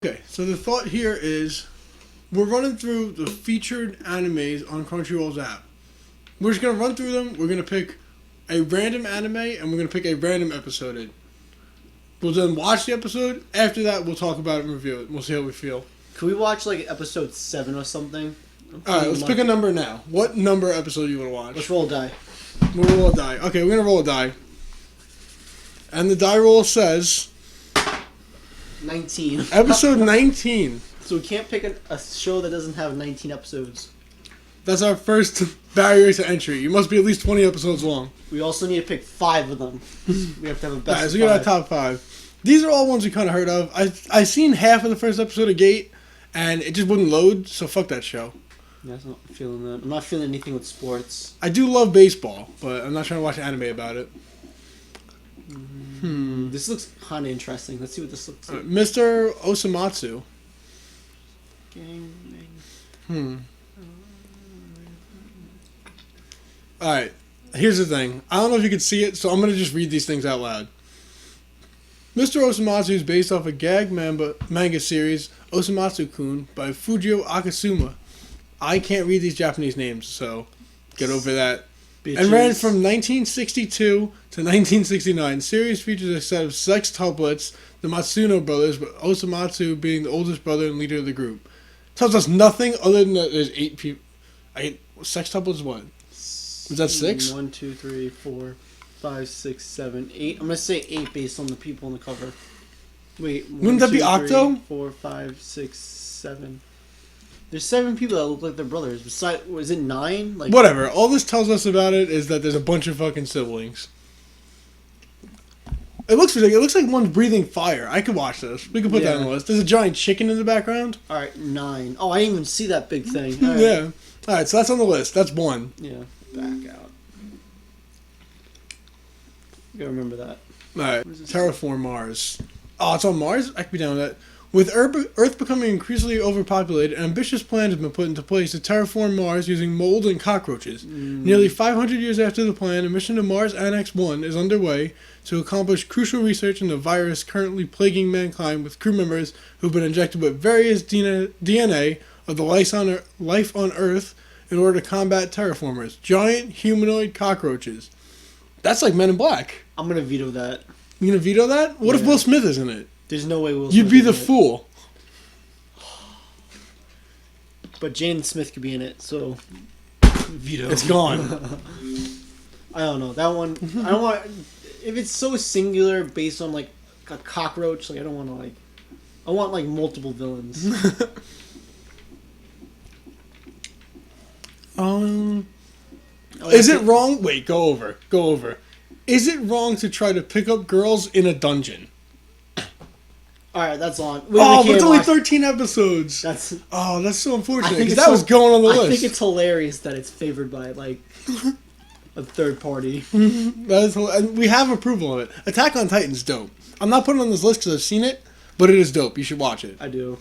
Okay, so the thought here is we're running through the featured animes on Crunchyroll's app. We're just going to run through them. We're going to pick a random anime and we're going to pick a random episode in. We'll then watch the episode. After that, we'll talk about it and review it. We'll see how we feel. Can we watch like episode 7 or something? Alright, let's pick a number now. What number episode do you want to watch? Let's roll a die. We'll roll a die. Okay, we're going to roll a die. And the die roll says 19. episode 19. So we can't pick a show that doesn't have 19 episodes. That's our first barrier to entry. You must be at least 20 episodes long. We also need to pick 5 of them. We have to have a best Alright, so of we got our 5. top 5. These are all ones we kind of heard of. I seen half of the first episode of Gate, and it just wouldn't load, so fuck that show. Yeah, I'm not feeling that. I'm not feeling anything with sports. I do love baseball, but I'm not trying to watch anime about it. This looks kind of interesting. Let's see what this looks like. Mr. Osamatsu. Alright, here's the thing. I don't know if you can see it, so I'm going to just read these things out loud. Mr. Osamatsu is based off a gag manga series, Osamatsu-kun, by Fujio Akasuma. I can't read these Japanese names, so get over that. Bitches. And ran from 1962 to 1969. The series features a set of sextuplets, the Matsuno brothers, with Osamatsu being the oldest brother and leader of the group. Tells us nothing other than that there's 8 people. Sextuplets what? Was that 6? 1, 2, 3, 4, 5, 6, 7, 8. I'm gonna say 8 based on the people on the cover. Wait, Wouldn't that be Octo? 4, 5, 6, 7. There's 7 people that look like they're brothers. Besides, was it 9? Like Whatever. All this tells us about it is that there's a bunch of fucking siblings. It looks ridiculous. It looks like one's breathing fire. I could watch this. We could put that on the list. There's a giant chicken in the background. All right, 9. Oh, I didn't even see that big thing. All right. Yeah. All right, so that's on the list. That's 1. Yeah. Back out. You gotta remember that. All right. Terraform Mars. Oh, it's on Mars? I could be down with that. With Earth becoming increasingly overpopulated, an ambitious plan has been put into place to terraform Mars using mold and cockroaches. Nearly 500 years after the plan, a mission to Mars Annex 1 is underway to accomplish crucial research into the virus currently plaguing mankind, with crew members who've been injected with various DNA of the life on Earth in order to combat terraformers. Giant humanoid cockroaches. That's like Men in Black. I'm gonna veto that. You gonna veto that? What if Will Smith is in it? There's no way Will Smith You'd be is the in it. fool. But Jaden Smith could be in it, so veto. It's gone. I don't know that one. I don't want. If it's so singular based on like a cockroach, like I don't want to like. I want like multiple villains. Is it wrong? Wait, go over. Is it wrong to try to pick up girls in a dungeon? All right, that's on. But it's only 13 episodes. That's. That's so unfortunate. I think Because it's that was going on the I list. think it's hilarious that it's favored by like a third party. And we have approval of it. Attack on Titan's dope. I'm not putting it on this list because I've seen it, but it is dope. You should watch it. I do.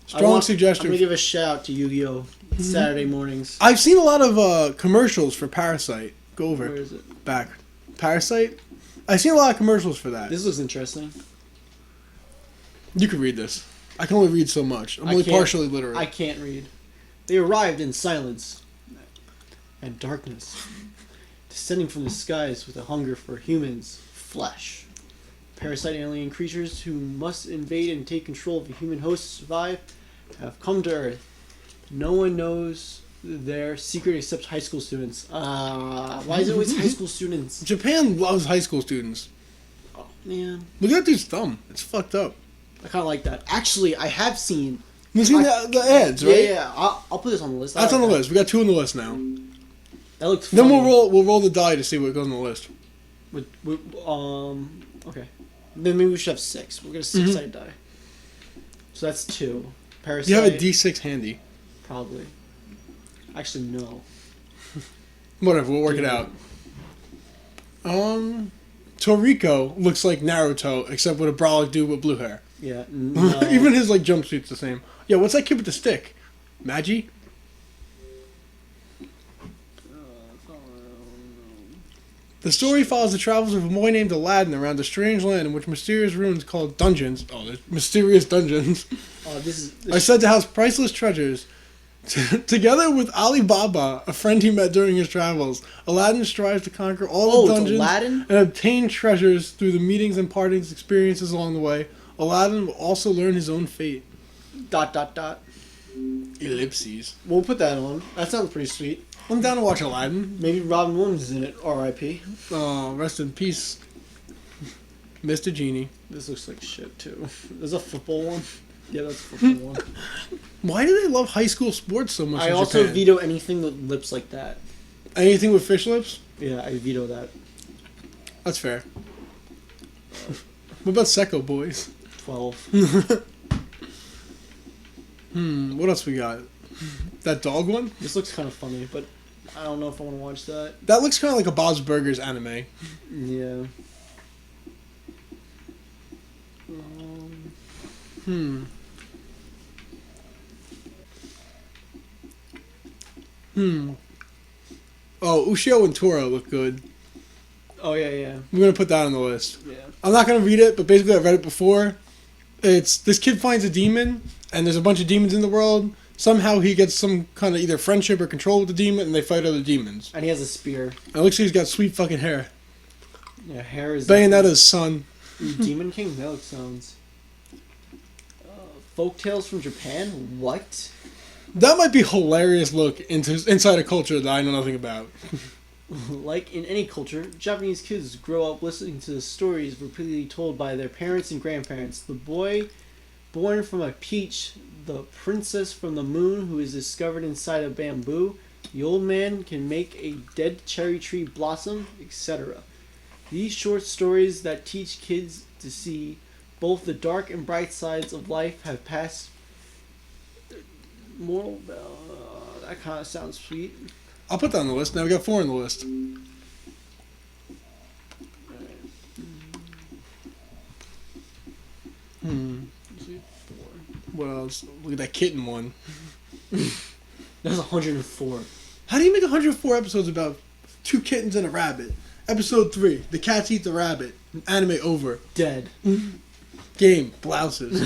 Strong suggestion. I'm gonna give a shout out to Yu-Gi-Oh! Saturday mornings. I've seen a lot of commercials for Parasite. Go over. Where is it? Back. Parasite? I've seen a lot of commercials for that. This looks interesting. You can read this. I can only read so much. I'm only partially literate. I can't read. They arrived in silence and darkness, descending from the skies with a hunger for humans' flesh. Parasite alien creatures who must invade and take control of the human host to survive have come to Earth. No one knows their secret except high school students. Why is it always high school students? Japan loves high school students. Oh, man. Look at that dude's thumb. It's fucked up. I kind of like that. Actually, I have seen... You've seen the ads, right? Yeah. I'll put this on the list. That's on the list. We got 2 on the list now. That looks funny. Then we'll roll the die to see what goes on the list. Okay. Then maybe we should have 6. We'll get a 6-sided die. So that's 2. Parasite. You have a D6 handy. Probably. Actually, no. Whatever, we'll work it out. Toriko looks like Naruto, except with a brolic dude with blue hair. Yeah. No. Even his jumpsuit's the same. Yeah, what's that kid with the stick? Magi? The story follows the travels of a boy named Aladdin around a strange land in which mysterious ruins called dungeons. Oh, there's mysterious dungeons. Oh, this Are said to house priceless treasures. Together with Ali Baba, a friend he met during his travels, Aladdin strives to conquer all the it's dungeons Aladdin? and obtain treasures through the meetings and partings experiences along the way. Aladdin will also learn his own fate. ... Ellipses. We'll put that on. That sounds pretty sweet. I'm down to watch Aladdin. Maybe Robin Williams is in it. R.I.P. Oh, rest in peace, Mr. Genie. This looks like shit too. There's a football one. Yeah, that's a football one. Why do they love high school sports so much I in also Japan? veto anything with lips like that. Anything with fish lips? Yeah, I veto that. That's fair. What about Secco Boys? 12. What else we got? That dog one? This looks kind of funny, but I don't know if I want to watch that. That looks kind of like a Bob's Burgers anime. Yeah. Oh, Ushio and Tora look good. Oh, yeah. We're gonna put that on the list. Yeah. I'm not gonna read it, but basically I've read it before. It's this kid finds a demon, and there's a bunch of demons in the world. Somehow he gets some kind of either friendship or control with the demon, and they fight other demons. And he has a spear. And it looks like he's got sweet fucking hair. Yeah, hair is... Bayonetta's son. Demon King? That sounds... folk tales from Japan? What? That might be hilarious look inside a culture that I know nothing about. Like in any culture, Japanese kids grow up listening to the stories repeatedly told by their parents and grandparents. The boy born from a peach, the princess from the moon who is discovered inside a bamboo, the old man can make a dead cherry tree blossom, etc. These short stories that teach kids to see both the dark and bright sides of life have passed. Moral, that kind of sounds sweet. I'll put that on the list. Now we got 4 on the list. What else? Look at that kitten one. That's 104. How do you make 104 episodes about 2 kittens and a rabbit? Episode 3, the cats eat the rabbit. Anime over. Dead. Game, blouses.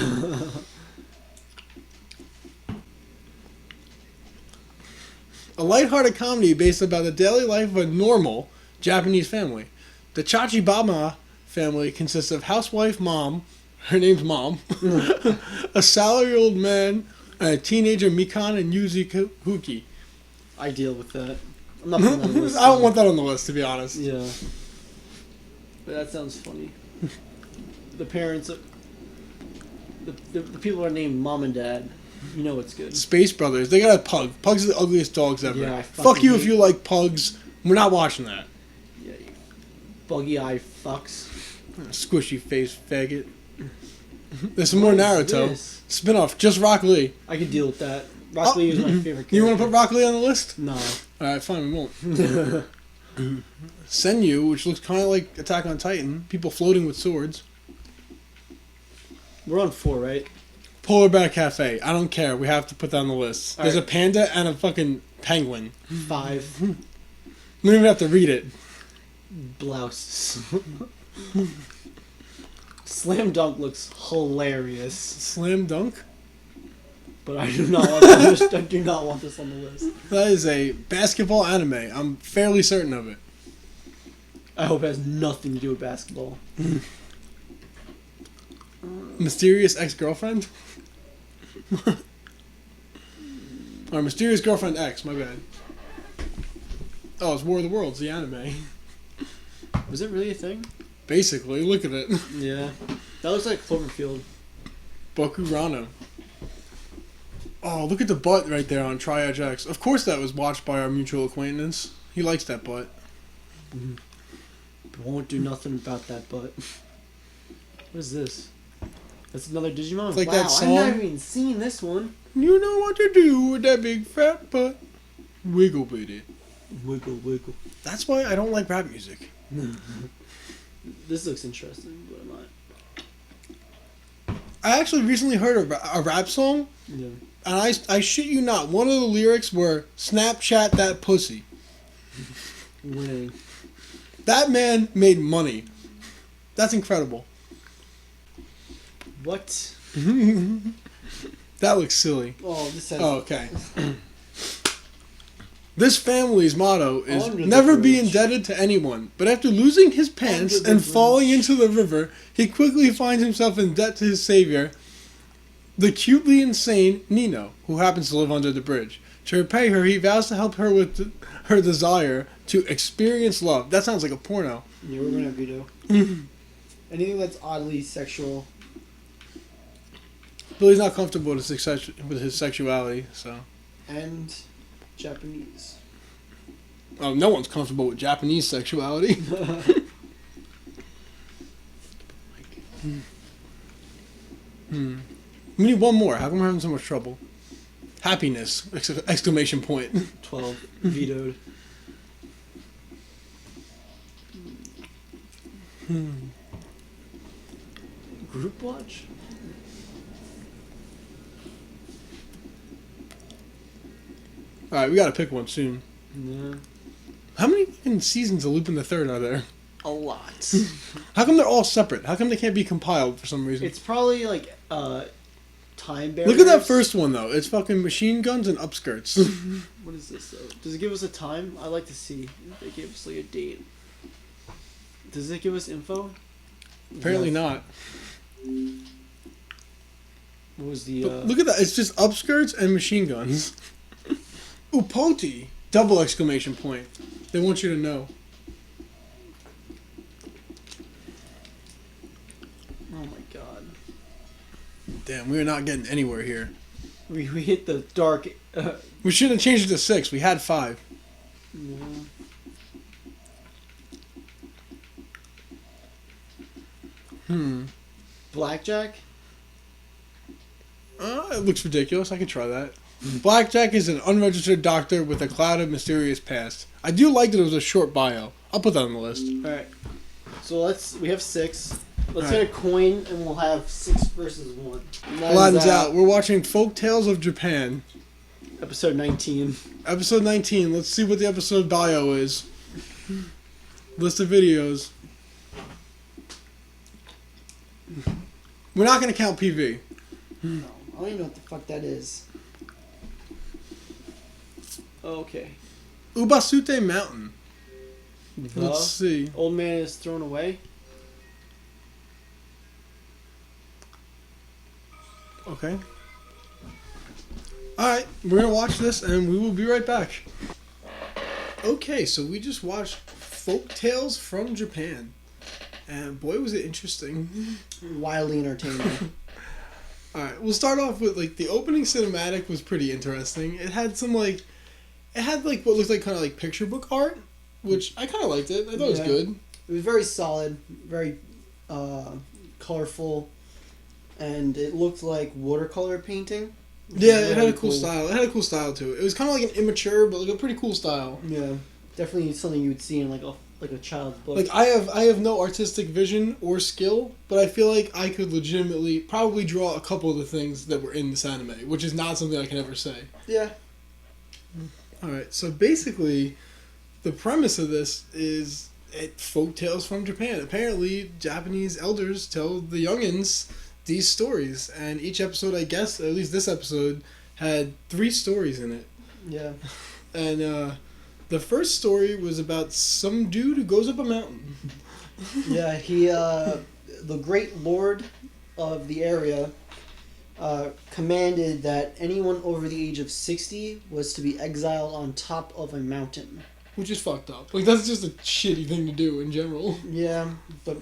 A lighthearted comedy based about the daily life of a normal Japanese family. The Chachibama family consists of housewife Mom, her name's Mom, a salary old man, and a teenager Mikan and Yuzi Huki. I deal with that. I'm not putting that on the list. I don't want that on the list, to be honest. Yeah. But that sounds funny. The parents... The people are named Mom and Dad. You know it's good. Space Brothers, they got a pug. Pugs are the ugliest dogs ever. Yeah, I Fuck you fucking if you like pugs. We're not watching that. Yeah, you buggy-eyed fucks. Squishy face faggot. There's some more Naruto. This? Spin-off, just Rock Lee. I could deal with that. Rock Lee is my favorite character. You want to put Rock Lee on the list? No. Alright, fine, we won't. Senyu, which looks kind of like Attack on Titan. People floating with swords. We're on 4, right? Polar Bear Cafe. I don't care. We have to put that on the list. There's a panda and a fucking penguin. 5. We don't even have to read it. Blouses. Slam Dunk looks hilarious. Slam Dunk? But I do not want this, I do not want this on the list. That is a basketball anime. I'm fairly certain of it. I hope it has nothing to do with basketball. Mysterious Ex-Girlfriend? Or Mysterious Girlfriend X, my bad. Oh, it's War of the Worlds, the anime. Was it really a thing? Basically, look at it. Yeah. That looks like Cloverfield. Bokurano. Oh, look at the butt right there on Triage X. Of course that was watched by our mutual acquaintance. He likes that butt. Won't do nothing about that butt. What is this? That's another Digimon? It's like wow, that song. I've never even seen this one. You know what to do with that big fat butt. Wiggle with it. Wiggle, wiggle. That's why I don't like rap music. This looks interesting, but I'm not. I actually recently heard a rap song, Yeah. and I shit you not, one of the lyrics were, Snapchat that pussy. Winning. That man made money. That's incredible. What? That looks silly. Oh, this has. Oh, okay. This family's motto is Under the never be bridge. indebted to anyone. But after losing his pants Under the and bridge. falling into the river, he quickly finds himself in debt to his savior, the cutely insane Nino, who happens to live under the bridge. To repay her, he vows to help her with her desire to experience love. That sounds like a porno. Yeah, we're gonna veto. Anything that's oddly sexual. Billy's not comfortable with his sexuality, so. And Japanese. Oh, no one's comfortable with Japanese sexuality. We need one more. How come we're having so much trouble? Happiness! Exclamation point. 12. Vetoed. Group watch? Alright, we gotta pick one soon. No. How many fucking seasons of Lupin the Third are there? A lot. How come they're all separate? How come they can't be compiled for some reason? It's probably like time barriers. Look at that first one though. It's fucking machine guns and upskirts. What is this though? Does it give us a time? I'd like to see if they give us like a date. Does it give us info? Apparently not. What was the But look at that. It's just upskirts and machine guns. Upoti! Double exclamation point. They want you to know. Oh my god. Damn, we are not getting anywhere here. We hit the dark We should have changed it to 6. We had 5. no. Blackjack? It looks ridiculous. I could try that. Blackjack is an unregistered doctor with a cloud of mysterious past. I do like that it was a short bio. I'll put that on the list. Alright. So we have 6. Let's Alright. get a coin and we'll have 6 versus 1. And that is, Aladdin's out. We're watching Folk Tales of Japan. Episode 19. Episode 19. Let's see what the episode bio is. List of videos. We're not going to count PV. No, I don't even know what the fuck that is. Okay. Ubasute Mountain. The Let's see. old man is thrown away. Okay. Alright, we're going to watch this and we will be right back. Okay, so we just watched Folk Tales from Japan. And boy, was it interesting. Wildly entertaining. Alright, we'll start off with, like, the opening cinematic was pretty interesting. It had some, like, what looked like kind of like picture book art, which I kind of liked it. I thought it was Yeah. good. It was very solid, very colorful, and it looked like watercolor painting. Yeah, it had Very a cool style. It had a cool style to it. It was kind of like an immature, but like a pretty cool style. Yeah, definitely something you would see in like a child's book. Like I have no artistic vision or skill, but I feel like I could legitimately probably draw a couple of the things that were in this anime, which is not something I can ever say. Yeah. All right, so basically, the premise of this is folk tales from Japan. Apparently, Japanese elders tell the youngins these stories, and each episode, I guess, at least this episode, had 3 stories in it. Yeah. And the first story was about some dude who goes up a mountain. Yeah, he, the great lord of the area, commanded that anyone over the age of 60 was to be exiled on top of a mountain. Which is fucked up. Like, that's just a shitty thing to do in general. Yeah, but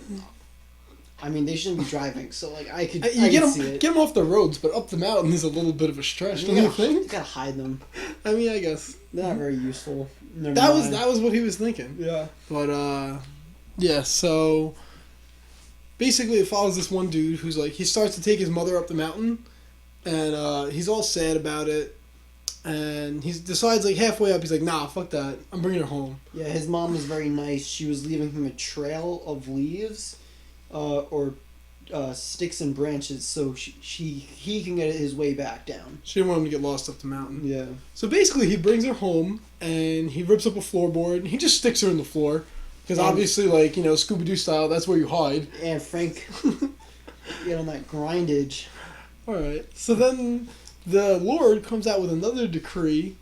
I mean, they shouldn't be driving, so like I could You see it. get them off the roads, but up the mountain is a little bit of a stretch, don't You you gotta, think? you gotta hide them. I mean, I guess. They're not very useful. Never That mind. was what he was thinking. Yeah. But, yeah, so basically it follows this one dude who's like, he starts to take his mother up the mountain, and he's all sad about it, and he decides, like, halfway up, he's like, nah, fuck that, I'm bringing her home. Yeah, his mom was very nice. She was leaving him a trail of leaves, or sticks and branches, so he can get his way back down. She didn't want him to get lost up the mountain. Yeah. So basically, he brings her home, and he rips up a floorboard, and he just sticks her in the floor. Because obviously, like, you know, Scooby-Doo style, that's where you hide. And Frank, get on that grindage. Alright, so then the Lord comes out with another decree,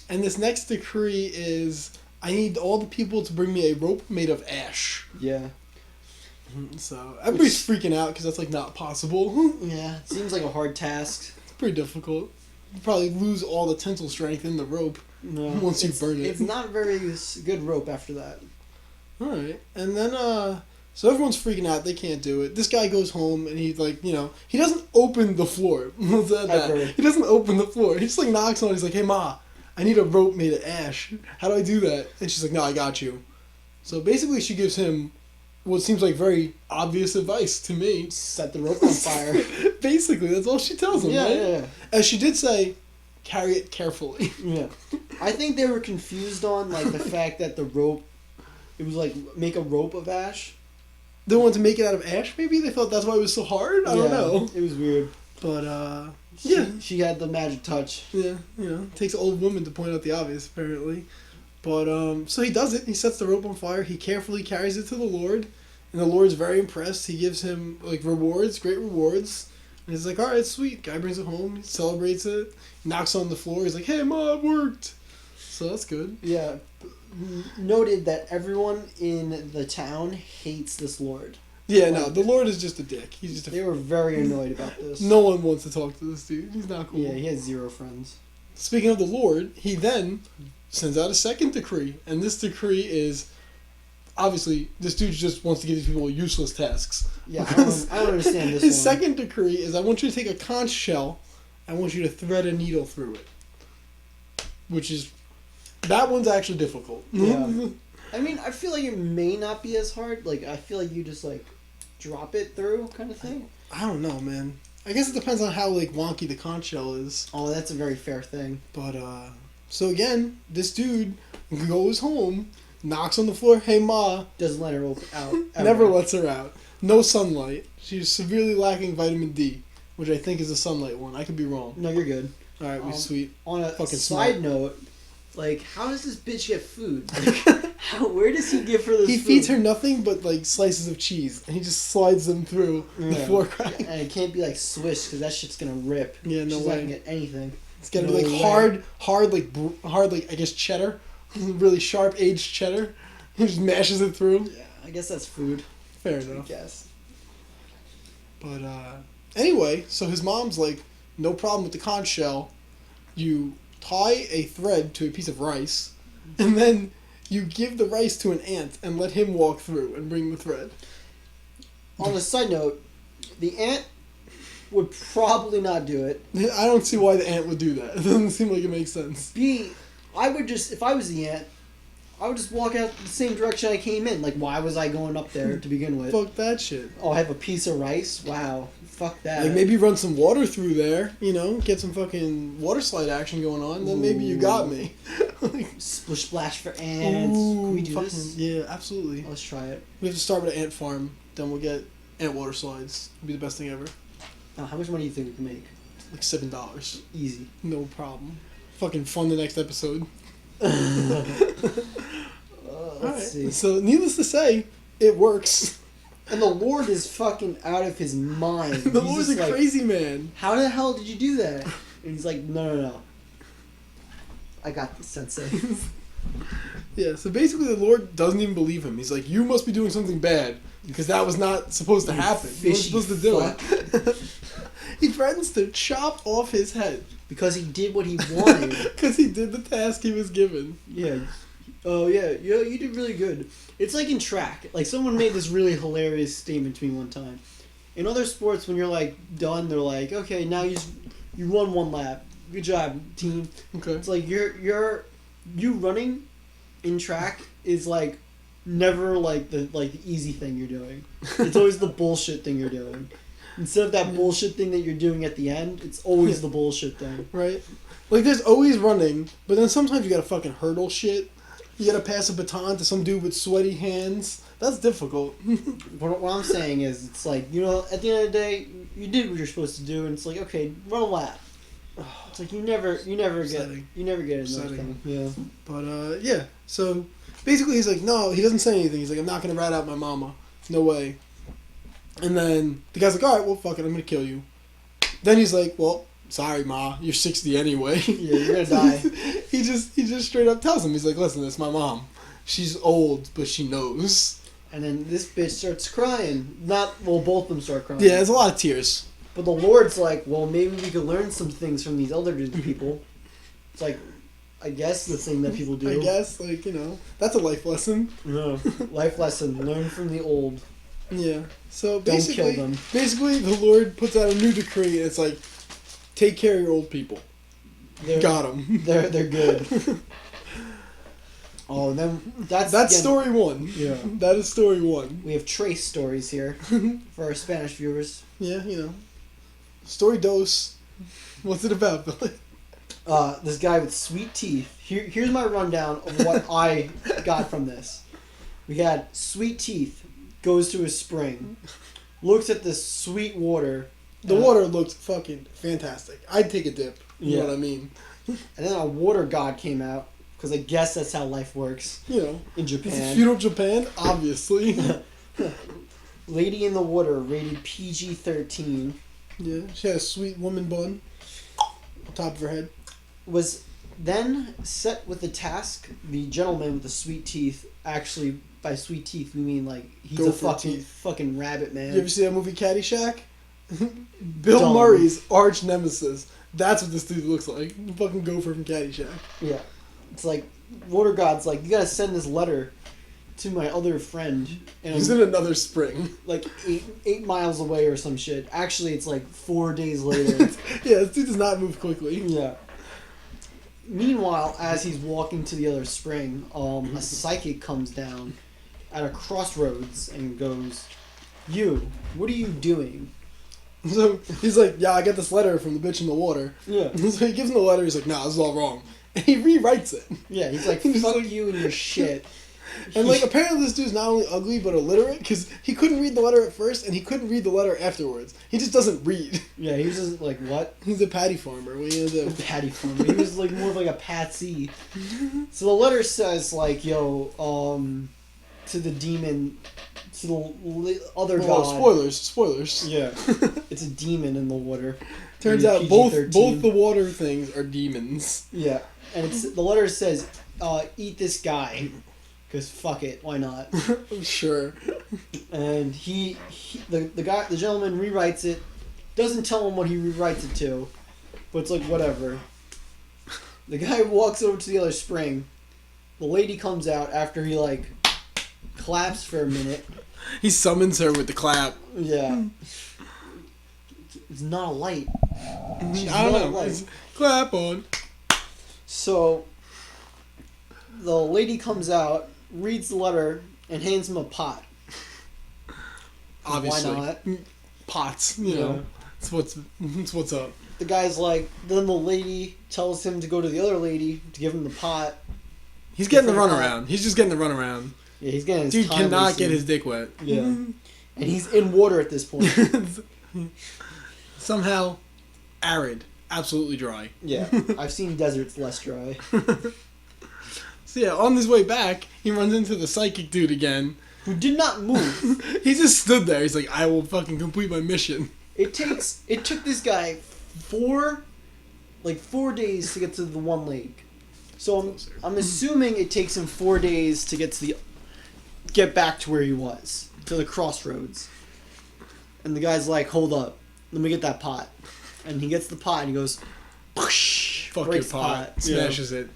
and this next decree is, I need all the people to bring me a rope made of ash. Yeah. So, everybody's freaking out because that's, like, not possible. Yeah, it seems like a hard task. It's pretty difficult. You probably lose all the tensile strength in the rope No, once you burn it. It's not very good rope after that. Alright, and then, so everyone's freaking out, they can't do it. This guy goes home and he, like, you know, he doesn't open the floor. We'll say that. Ever. He doesn't open the floor. He just, like, knocks on it. He's like, hey, Ma, I need a rope made of ash. How do I do that? And she's like, no, I got you. So basically she gives him what seems like very obvious advice to me. Set the rope on fire. Basically, that's all she tells him, Yeah, right? yeah. As she did say, carry it carefully. Yeah. I think they were confused on, like, the fact that the rope, it was like, make a rope of ash. They wanted to make it out of ash, maybe? They thought that's why it was so hard? I don't know. It was weird. But, yeah. She had the magic touch. Yeah, you know, it takes an old woman to point out the obvious, apparently. But, so he does it. He sets the rope on fire. He carefully carries it to the Lord. And the Lord's very impressed. He gives him, like, rewards, great rewards. And he's like, alright, sweet. Guy brings it home. He celebrates it. Knocks on the floor. He's like, hey, Ma, it worked. So that's good. Yeah. Noted that everyone in the town hates this Lord. Yeah, no, the Lord is just a dick. He's just They were very annoyed about this. No one wants to talk to this dude. He's not cool. Yeah, he has 0 friends. Speaking of the Lord, he then sends out a second decree. And this decree is, obviously, this dude just wants to give these people useless tasks. Yeah, I don't understand this His one. second decree is, I want you to take a conch shell, I want you to thread a needle through it. Which is, that one's actually difficult. Yeah. I mean, I feel like it may not be as hard. Like, I feel like you just, like, drop it through kind of thing. I don't know, man. I guess it depends on how, like, wonky the conch shell is. Oh, that's a very fair thing. But, so again, this dude goes home, knocks on the floor, hey, Ma. Doesn't let her out. Ever. Never lets her out. No sunlight. She's severely lacking vitamin D, which I think is a sunlight one. I could be wrong. No, you're good. Alright, we sweet. On a Fucking side smart. note, like, how does this bitch get food? Like, where does he give her this He food? feeds her nothing but, like, slices of cheese, and he just slides them through the floor crack. And it can't be, like, swish, because that shit's gonna rip. Yeah, no She's not way. gonna get anything. It's gotta No be, like, way. hard, like, I guess, cheddar. Really sharp, aged cheddar. He just mashes it through. Yeah, I guess that's food. Fair I enough. guess. But, anyway, so his mom's like, no problem with the conch shell. You tie a thread to a piece of rice, and then you give the rice to an ant and let him walk through and bring the thread. On a side note, the ant would probably not do it. I don't see why the ant would do that. It doesn't seem like it makes sense. I would just, if I was the ant, I would just walk out the same direction I came in. Like, why was I going up there to begin with? Fuck that shit. Oh, I have a piece of rice? Wow. Fuck that. Like, maybe run some water through there, you know, get some fucking water slide action going on, then maybe you got me. Like, Splish splash for ants. Can we do fucking, this? yeah, absolutely. Let's try it. We have to start with an ant farm, then we'll get ant water slides. It'll be the best thing ever. How much money do you think we can make? Like $7. Easy. No problem. Fucking fun the next episode. Let's see. So, needless to say, it works. And the Lord is fucking out of his mind. The He's Lord's just a like, crazy man. how the hell did you do that? And he's like, no. I got this, Sensei. Yeah, so basically the Lord doesn't even believe him. He's like, you must be doing something bad, because that was not supposed to happen. You weren't fishy supposed to do fuck. it. He threatens to chop off his head. Because he did what he wanted. Because he did the task he was given. Yeah. Oh, yeah, you did really good. It's like in track. Like, someone made this really hilarious statement to me one time. In other sports, when you're, like, done, they're like, okay, now you won one lap. Good job, team. Okay. It's like, you running in track is, like, never, like, the easy thing you're doing. It's always the bullshit thing you're doing. Instead of that bullshit thing that you're doing at the end, it's always the bullshit thing. Right? Like, there's always running, but then sometimes you gotta fucking hurdle shit. You gotta pass a baton to some dude with sweaty hands. That's difficult. What I'm saying is, it's like, you know, at the end of the day, you did what you're supposed to do, and it's like, okay, run a lap. It's like you never get Upsetting. another Upsetting. thing. Yeah. But yeah, so basically he's like, no, he doesn't say anything. He's like, I'm not gonna rat out my mama. No way. And then the guy's like, all right, well, fuck it, I'm gonna kill you. Then he's like, well, sorry, ma, you're 60 anyway. Yeah, you're gonna die. he just straight up tells him, he's like, listen, it's my mom. She's old, but she knows. And then this bitch starts crying. Both of them start crying. Yeah, there's a lot of tears. But the Lord's like, well, maybe we could learn some things from these elder people. It's like, I guess the thing that people do. I guess, like, that's a life lesson. Yeah. Life lesson: learn from the old. Yeah. So Don't basically, kill them. basically, the Lord puts out a new decree, and it's like, take care of your old people. Got them. They're good. Oh, then that's That's again, story one. Yeah. That is story one. We have trace stories here for our Spanish viewers. Yeah, Story dos. What's it about, Billy? This guy with sweet teeth. Here's my rundown of what I got from this. We had sweet teeth, goes to a spring, looks at this sweet water. The water looked fucking fantastic. I'd take a dip. You know Yeah. what I mean? And then a water god came out, because I guess that's how life works in It's Japan. feudal Japan, obviously. Lady in the Water, rated PG-13. Yeah, she had a sweet woman bun on top of her head. Was then set with the task, the gentleman with the sweet teeth, actually, by sweet teeth, we mean like, he's Gopher a teeth. fucking rabbit, man. You ever see that movie Caddyshack? Bill Dumb. Murray's arch nemesis. That's what this dude looks like. Fucking Gopher from Caddyshack. Yeah. It's like, Water God's like, you gotta send this letter to my other friend. And He's in another spring. like 8 miles away or some shit. Actually, it's like 4 days later. Yeah, this dude does not move quickly. Yeah. Meanwhile, as he's walking to the other spring, a psychic comes down at a crossroads and goes, "You, what are you doing?" So he's like, yeah, I got this letter from the bitch in the water. Yeah. So he gives him the letter, he's like, nah, this is all wrong. And he rewrites it. Yeah, he's like, He's "Fuck like- you and your shit." And like, apparently this dude's not only ugly, but illiterate, because he couldn't read the letter at first, and he couldn't read the letter afterwards. He just doesn't read. Yeah, he was just like, "What?" He's a patty farmer. What are you gonna do? Patty farmer. He was like more of like a patsy. So the letter says like, "Yo, to the demon, to the other Oh, god." spoilers. Yeah, it's a demon in the water. Turns Rated out both PG-13. the water things are demons. Yeah, and the letter says, "Eat this guy," because fuck it, why not? Sure. And the gentleman rewrites it, doesn't tell him what he rewrites it to, but it's like whatever. The guy walks over to the other spring. The lady comes out after he like claps for a minute. He summons her with the clap. Yeah. It's not a light. She's I don't not know. a light. It's clap on. So the lady comes out, reads the letter, and hands him a pot. Obviously. Why not? Pots, Yeah. It's what's up. The guy's like, then the lady tells him to go to the other lady to give him the pot. He's getting the Different runaround. He's just getting the runaround. Yeah, he's getting his Dude time cannot wasted. get his dick wet. Yeah. And he's in water at this point. Somehow, arid. Absolutely dry. Yeah. I've seen deserts less dry. So yeah, on his way back, he runs into the psychic dude again. Who did not move. He just stood there. He's like, I will fucking complete my mission. It took this guy 4 days to get to the one lake. So I'm assuming it takes him 4 days to get back to where he was, to the crossroads. And the guy's like, "Hold up, let me get that pot." And he gets the pot and he goes, "Push!" Fuck breaks your the pot. Smashes it.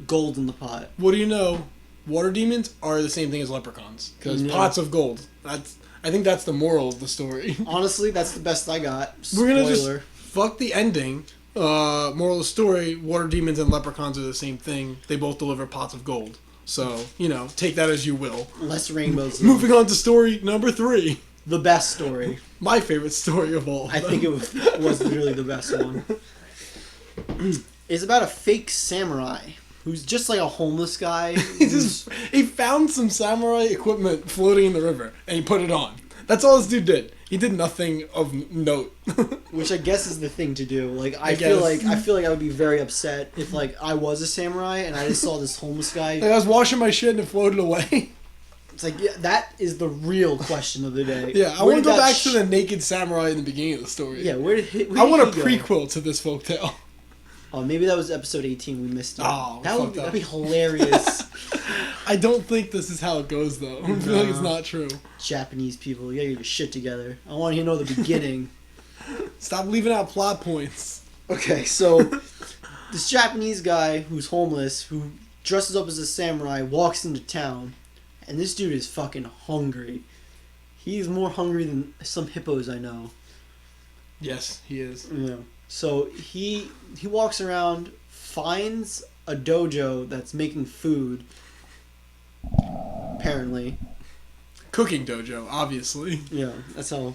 Gold in the pot. What do you know? Water demons are the same thing as leprechauns. Because Yeah. pots of gold. I think that's the moral of the story. Honestly, that's the best I got. We're gonna just Spoiler. fuck the ending. Moral of the story, water demons and leprechauns are the same thing. They both deliver pots of gold. So, take that as you will. Less rainbows. though. Moving on to story number 3. The best story. My favorite story of all. I think it was literally the best one. It's about a fake samurai who's just like a homeless guy. He found some samurai equipment floating in the river, and he put it on. That's all this dude did. He did nothing of note. Which I guess is the thing to do. Like I guess. feel like I would be very upset if like I was a samurai and I just saw this homeless guy. Like I was washing my shit and it floated away. It's like, yeah, that is the real question of the day. Yeah, I Where want to did go that back to the naked samurai in the beginning of the story. Yeah, where did I want a he go? prequel to this folktale. Oh, maybe that was episode 18. We missed it. Oh, That'd be hilarious. I don't think this is how it goes, though. I feel like it's not true. Japanese people, you gotta get your shit together. I want you to know the beginning. Stop leaving out plot points. Okay, so this Japanese guy who's homeless, who dresses up as a samurai, walks into town, and this dude is fucking hungry. He's more hungry than some hippos I know. Yes, he is. Yeah. So he walks around, finds a dojo that's making food. Apparently. Cooking dojo, obviously. Yeah, that's how.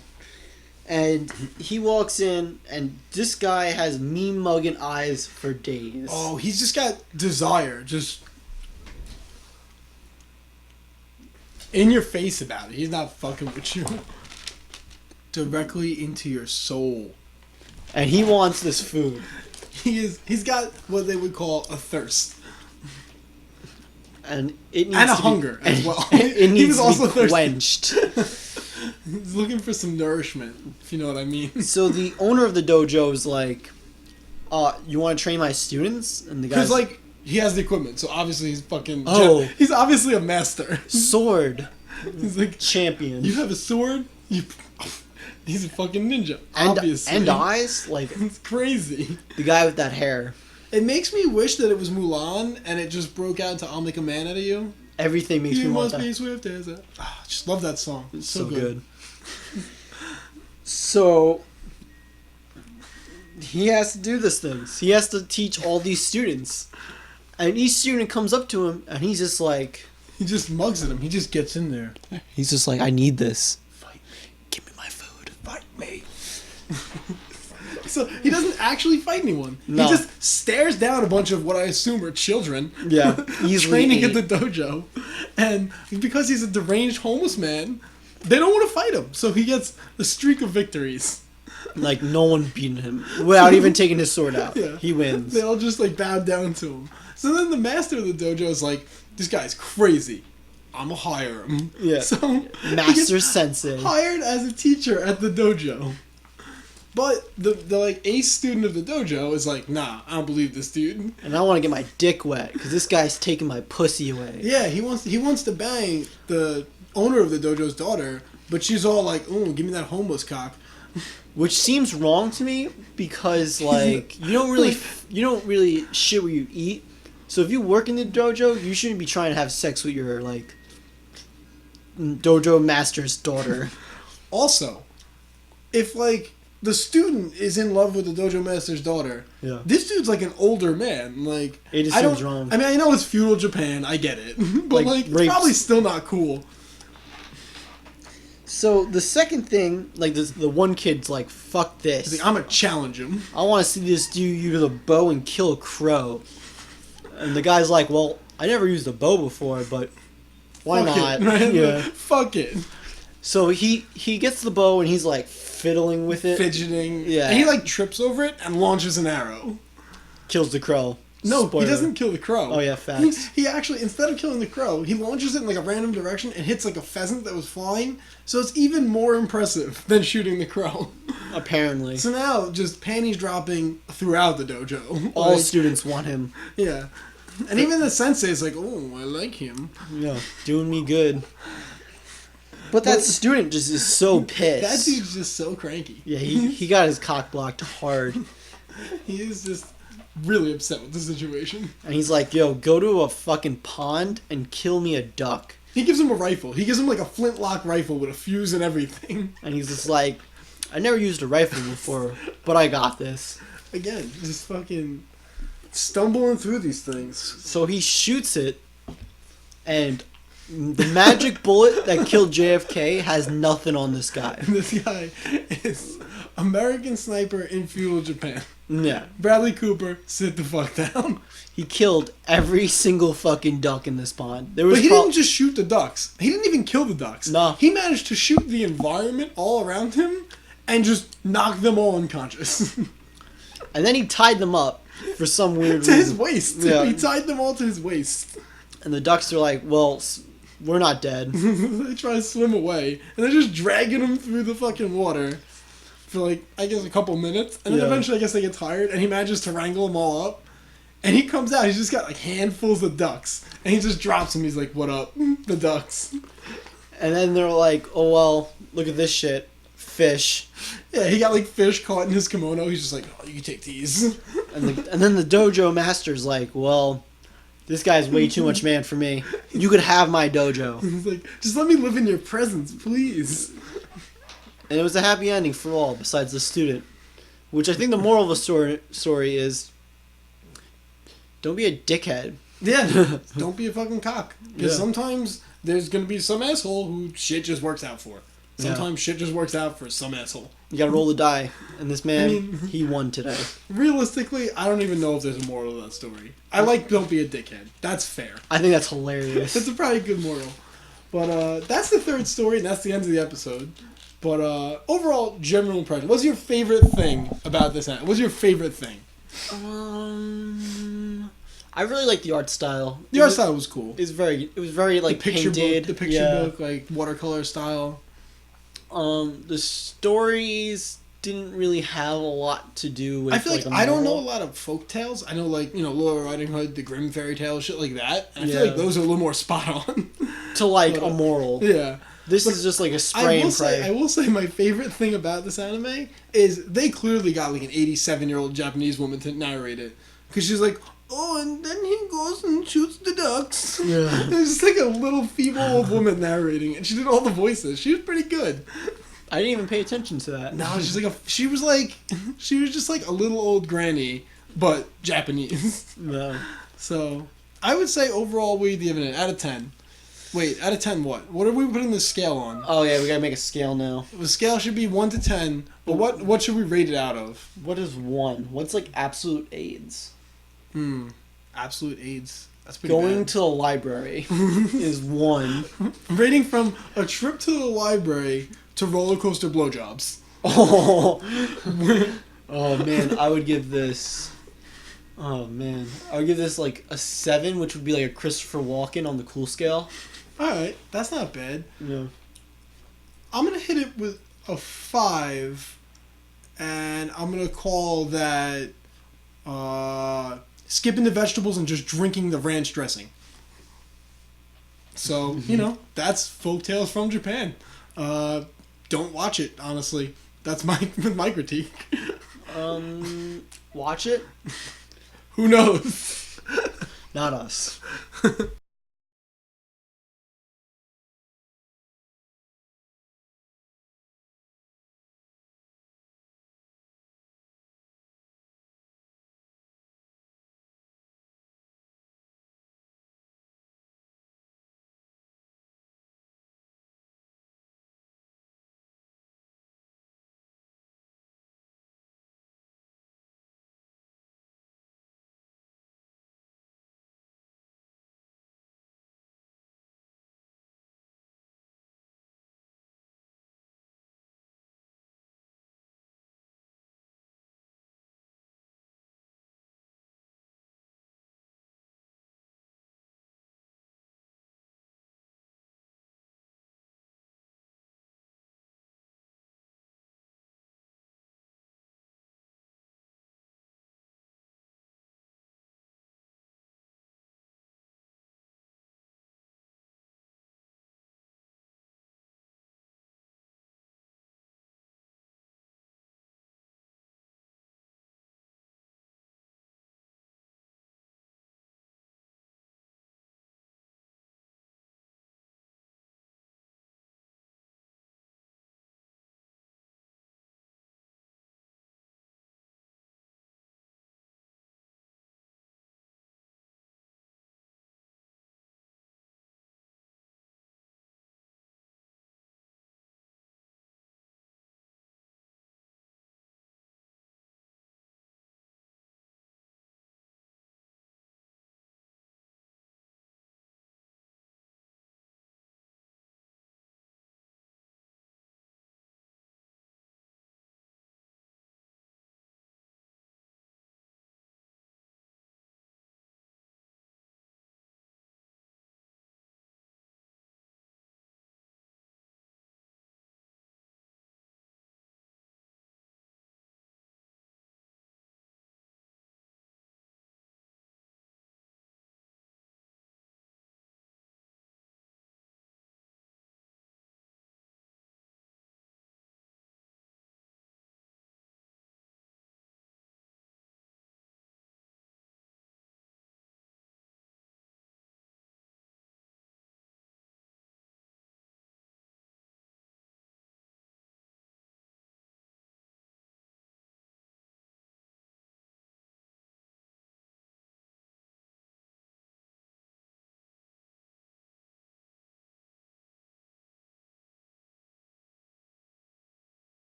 And he walks in, and this guy has mean mugging eyes for days. Oh, he's just got desire, just in your face about it. He's not fucking with you. Directly into your soul. And he wants this food. He's got what they would call a thirst. And it needs And a to hunger be, as well. It needs He was to also be thirsty. quenched. He's looking for some nourishment, if you know what I mean. So the owner of the dojo is like, you want to train my students? And the guy's Because, like, he has the equipment, so obviously he's fucking... Oh. He's obviously a master. sword He's like, champion. you have a sword? He's a fucking ninja, obviously. And eyes? Like, It's crazy. the guy with that hair. It makes me wish that it was Mulan, and it just broke out into I'll Make a Man Out of You. Everything makes You me want must be that. swift as a... just love that song. It's so good. So he has to do this thing. He has to teach all these students. And each student comes up to him and he's just like, He just mugs at him. He just gets in there. he's just like, I need this. Fight me. Give me my food. Fight me. So he doesn't actually fight anyone. No. He just stares down a bunch of what I assume are children. Yeah, easily training at 8. the dojo. And because he's a deranged homeless man, they don't want to fight him. So he gets a streak of victories. Like, no one beating him without even taking his sword out. Yeah. He wins. They all just like bow down to him. So then the master of the dojo is like, this guy's crazy. I'm gonna hire him. Yeah. So he Master gets Sensei. hired as a teacher at the dojo. But the like ace student of the dojo is like, nah, I don't believe this dude. And I want to get my dick wet because this guy's taking my pussy away. Yeah, he wants to bang the owner of the dojo's daughter, but she's all like, ooh, give me that homeless cock. Which seems wrong to me because like you don't really shit what you eat. So if you work in the dojo, you shouldn't be trying to have sex with your like dojo master's daughter. Also, if like the student is in love with the dojo master's daughter, Yeah. this dude's like an older man. Like It just I seems don't. wrong. I mean, I know it's feudal Japan. I get it, but like it's rapes. probably still not cool. So the second thing, like the one kid's like, fuck He's this. like, I'm gonna challenge him. I want to see this dude use a bow and kill a crow. And the guy's like, well, I never used a bow before, but why Fuck not? It, right? Yeah. Fuck it. So he gets the bow and he's like fiddling with it. Fidgeting. Yeah. And he like trips over it and launches an arrow. Kills the crow. No, Spoiler. he doesn't kill the crow. Oh, yeah, facts. He actually, instead of killing the crow, he launches it in like a random direction and hits like a pheasant that was flying. So it's even more impressive than shooting the crow. Apparently. So now, just panties dropping throughout the dojo. All Like, students want him. yeah. And even the sensei is like, oh, I like him. Yeah, doing me good. But that student just is so pissed. That dude's just so cranky. Yeah, he got his cock blocked hard. He is just really upset with the situation. And he's like, yo, go to a fucking pond and kill me a duck. He gives him a rifle. He gives him like a flintlock rifle with a fuse and everything. And he's just like, I never used a rifle before, but I got this. Again, just fucking stumbling through these things. So he shoots it, and the magic bullet that killed JFK has nothing on this guy. This guy is American Sniper in feudal Japan. Yeah. Bradley Cooper, sit the fuck down. He killed every single fucking duck in this pond. There was But he didn't just shoot the ducks. He didn't even kill the ducks. No. He managed to shoot the environment all around him and just knock them all unconscious. And then he tied them up for some weird To his reason. waist. Yeah. He tied them all to his waist. And the ducks are like, well, we're not dead. They try to swim away. And they're just dragging him through the fucking water for like, I guess a couple minutes. And then Yeah. eventually I guess they get tired and he manages to wrangle them all up. And he comes out, he's just got like handfuls of ducks. And he just drops them, he's like, what up? The ducks. And then they're like, oh, well, look at this shit. Fish. Yeah, he got like fish caught in his kimono. He's just like, oh, you can take these. And then the dojo master's like, well, this guy's way too much man for me. You could have my dojo. He's like, just let me live in your presence, please. And it was a happy ending for all besides the student. Which I think the moral of the story is, don't be a dickhead. Yeah, don't be a fucking cock. Because Yeah. sometimes there's going to be some asshole who shit just works out for. Sometimes shit just works out for some asshole. You gotta roll the die. And this man, I mean- he won today. Realistically, I don't even know if there's a moral to that story. I like don't be a dickhead. That's fair. I think that's hilarious. That's a probably good moral. But that's the third story, and that's the end of the episode. But overall, general impression. What's your favorite thing about this? What's your favorite thing? I really like the art style. The art style was cool. It was very like The picture painted. book, the picture yeah. book, like watercolor style. The stories didn't really have a lot to do with. I feel like a I don't know a moral. lot of folk tales. I know like Laura Riding Hood, the Grimm fairy tales, shit like that. And I Yeah. feel like those are a little more spot on. to like but, a moral. Yeah. This is just like a spray and pray. I will say my favorite thing about this anime is they clearly got like an 87-year-old Japanese woman to narrate it. Because she's like, oh, and then he goes and shoots the ducks. Yeah. It's just like a little feeble old woman narrating it. And she did all the voices. She was pretty good. I didn't even pay attention to that. No, she was just like a little old granny, but Japanese. No. So, I would say overall we give it an out of 10. Wait, out of 10 what? What are we putting the scale on? Oh yeah, we gotta make a scale now. The scale should be 1 to 10, but what should we rate it out of? What is 1? What's like absolute AIDS? Absolute AIDS. That's pretty Going bad. to the library is 1. Rating from a trip to the library to roller coaster blowjobs. Oh. Oh man, I would give this. Oh man, I would give this like a 7, which would be like a Christopher Walken on the cool scale. Alright, that's not bad. Yeah. I'm gonna hit it with a 5, and I'm gonna call that skipping the vegetables and just drinking the ranch dressing. So, that's Folk Tales from Japan. Don't watch it, honestly. That's my critique. Watch it. Who knows? Not us.